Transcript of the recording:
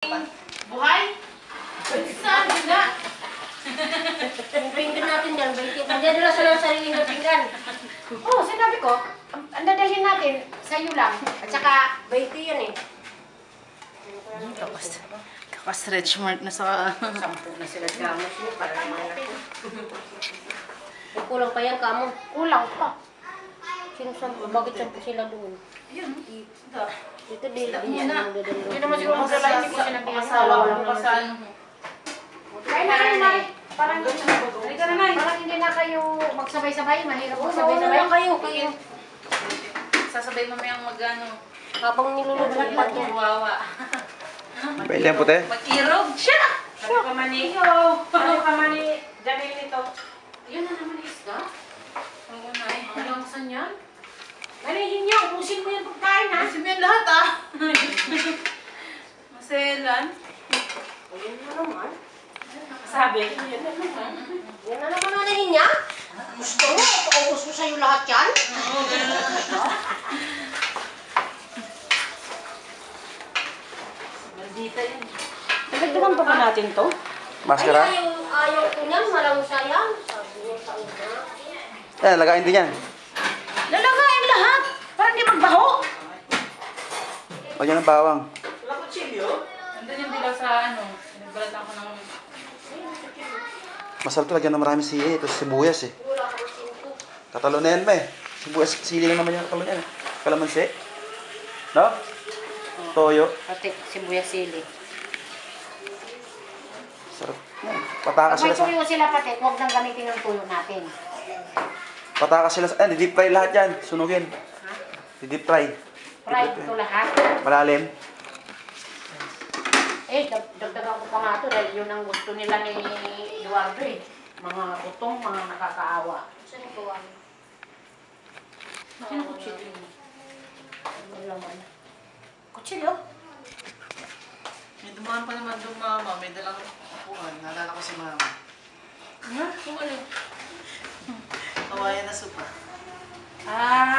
Buhay? Saan na? Yung pinggan natin dyan, magdadala sila ng sarili ng pinggan. Oo, sinabi ko, ang dadalhin natin, sa'yo lang. At saka, 20 yan eh. Kaka-stretch mark na sa... Sampo na sila gamos mo, para malaki. Kulang pa yan, kamo. Kulang pa. Sino bakit sampo sila doon? Yun. Ito din, yan ang dadalhin. Hindi naman siguro magdala, hindi ko sinabi ang asawa ko pa sa ano mo. Kaya na rin, Mari. Parang hindi na kayo magsabay-sabay, mahirap magsabay-sabay. Kayo. Sasabay mamayang mag-ano. Habang nilulubog pa yan. Kawawa. Pwede ang puti? Mag-irog siya! Sabi ko mani, Janine nito. Yun na naman isda. Oo na eh. Hanggang saan yan? Manihin niyo, ubusin mo yung pagkain ha. Kasi may lahat ah. Maselan. Ayun na naman. Sabi, yun na naman. Yan na naman anahin niya? Gusto mo? Paubos ko sa'yo lahat yan? Oo, gano'n. Maldita yun. Nagdagdagan pa ba natin to? Maskara? Ay, ayaw ko niyan, malang sayang. Sabi niya sa una. Yan, lagayin din yan. Lalagayin lahat! Para hindi magbaho! Lagyan ng bawang. Andun yung dilaw sa ano. Nagbalatan ko ng... Masarap to, lagyan ng maraming sili. Ito sibuyas eh. Wala kang sinto. Katalunin ba eh. Sibuyas, sili lang naman yung katalunin eh. Kalamansi. No? Toyo. Pati sibuyas sili. Sarap. Yan. Patakas Pag may sila sa... tuyo sila pati, huwag nang gamitin ang tuyo natin. Patakas sila sa... Deep fry lahat yan. Sunugin. Ha? Deep fry. Fried ito lahat. Malalim. Eh, dagdagan ko pa nga ito dahil yun ang gusto nila ni Eduardo eh. Mga utong, mga nakakaawa. Saan ito ang? Sino kutsilyo mo? Ano naman? Kutsilyo? May dumaan pa naman doon mama. May dalang upuan. Naalala ko si mama. Ha? Kung ano? Kawayan na sopa. Ah!